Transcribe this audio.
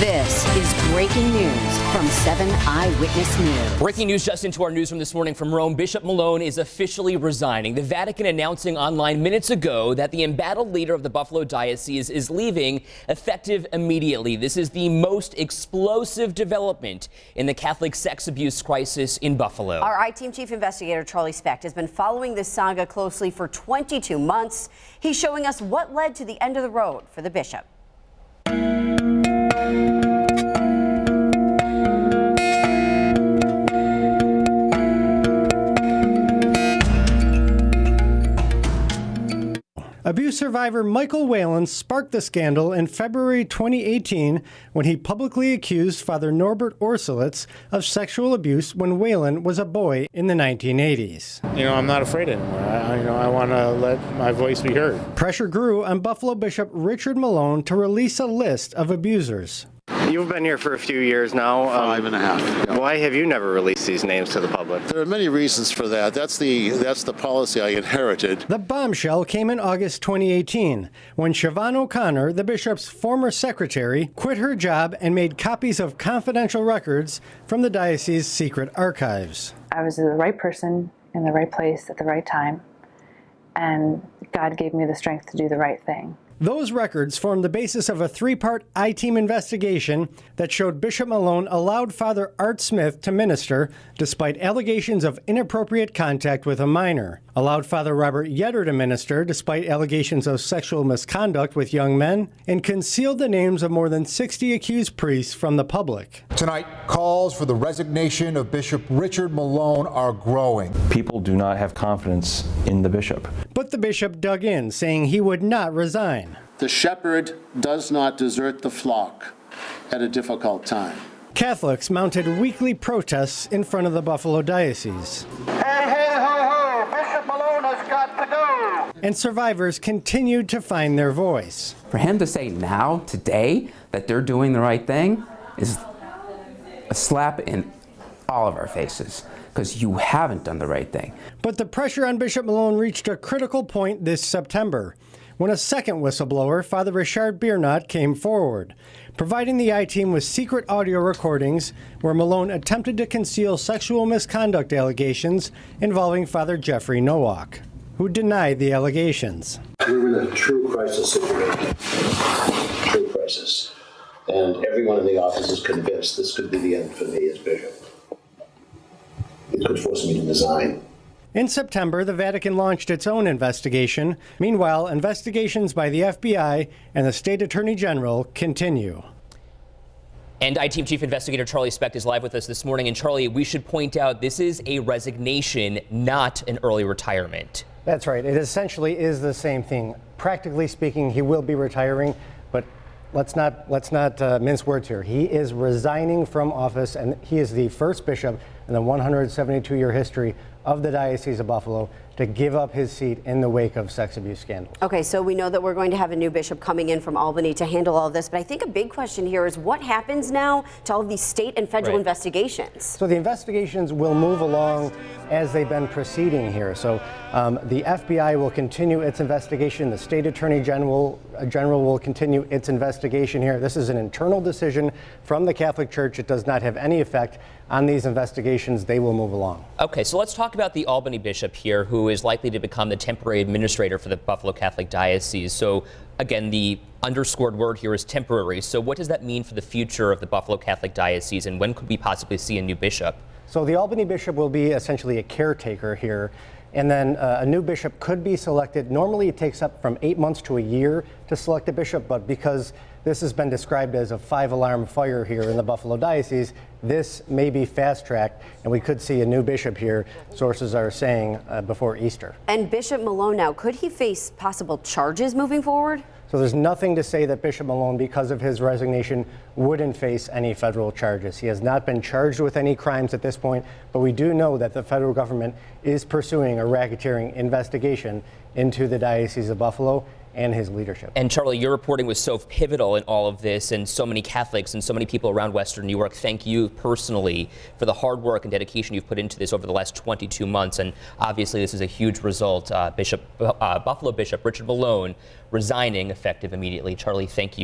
This is breaking news from 7 Eyewitness News. Breaking news just into our newsroom this morning from Rome. Bishop Malone is officially resigning. The Vatican announcing online minutes ago that the embattled leader of the Buffalo Diocese is leaving effective immediately. This is the most explosive development in the Catholic sex abuse crisis in Buffalo. Our I-Team Chief Investigator Charlie Specht has been following this saga closely for 22 months. He's showing us what led to the end of the road for the bishop. Abuse survivor Michael Whalen sparked the scandal in February 2018 when he publicly accused Father Norbert Orsolitz of sexual abuse when Whalen was a boy in the 1980s. I'm not afraid anymore. I want to let my voice be heard. Pressure grew on Buffalo Bishop Richard Malone to release a list of abusers. You've been here for a few years now. 5.5. Yeah. Why have you never released these names to the public? There are many reasons for that. That's the policy I inherited. The bombshell came in August 2018 when Siobhan O'Connor, the bishop's former secretary, quit her job and made copies of confidential records from the diocese's secret archives. I was the right person in the right place at the right time, and God gave me the strength to do the right thing. Those records formed the basis of a 3-part I-Team investigation that showed Bishop Malone allowed Father Art Smith to minister despite allegations of inappropriate contact with a minor, allowed Father Robert Yetter to minister despite allegations of sexual misconduct with young men, and concealed the names of more than 60 accused priests from the public. Tonight, calls for the resignation of Bishop Richard Malone are growing. People do not have confidence in the bishop. But the bishop dug in, saying he would not resign. The shepherd does not desert the flock at a difficult time. Catholics mounted weekly protests in front of the Buffalo Diocese. Hey, hey, ho, ho, Bishop Malone has got to go. And survivors continued to find their voice. For him to say now, today, that they're doing the right thing is a slap in all of our faces, because you haven't done the right thing. But the pressure on Bishop Malone reached a critical point this September, when a second whistleblower, Father Richard Biernat, came forward, providing the I-Team with secret audio recordings where Malone attempted to conceal sexual misconduct allegations involving Father Jeffrey Nowak, who denied the allegations. We're in a true crisis situation. True crisis. And everyone in the office is convinced this could be the end for me as bishop. It could force me to resign. In September, the Vatican launched its own investigation. Meanwhile, investigations by the FBI and the State Attorney General continue. And I-Team Chief Investigator Charlie Specht is live with us this morning. And Charlie, we should point out this is a resignation, not an early retirement. That's right. It essentially is the same thing. Practically speaking, he will be retiring, but let's not mince words here. He is resigning from office, and he is the first bishop in the 172-year history of the Diocese of Buffalo to give up his seat in the wake of sex abuse scandals. Okay, so we know that we're going to have a new bishop coming in from Albany to handle all of this, but I think a big question here is what happens now to all of these state and federal investigations? So the investigations will move along as they've been proceeding here. So the FBI will continue its investigation. The State Attorney General will continue its investigation here. This is an internal decision from the Catholic Church. It does not have any effect on these investigations. They will move along. Okay, so let's talk about the Albany bishop here, who is likely to become the temporary administrator for the Buffalo Catholic Diocese. So again, the underscored word here is temporary. So what does that mean for the future of the Buffalo Catholic Diocese, and when could we possibly see a new bishop? So the Albany bishop will be essentially a caretaker here, and then a new bishop could be selected. Normally it takes up from 8 months to a year to select a bishop, but because this has been described as a 5-alarm fire here in the Buffalo Diocese, this may be fast-tracked, and we could see a new bishop here, sources are saying, before Easter. And Bishop Malone now, could he face possible charges moving forward? So there's nothing to say that Bishop Malone, because of his resignation, wouldn't face any federal charges. He has not been charged with any crimes at this point, but we do know that the federal government is pursuing a racketeering investigation into the Diocese of Buffalo and his leadership. And Charlie, your reporting was so pivotal in all of this, and so many Catholics and so many people around Western New York thank you personally for the hard work and dedication you've put into this over the last 22 months. And obviously this is a huge result. Buffalo Bishop Richard Malone resigning effective immediately. Charlie, thank you.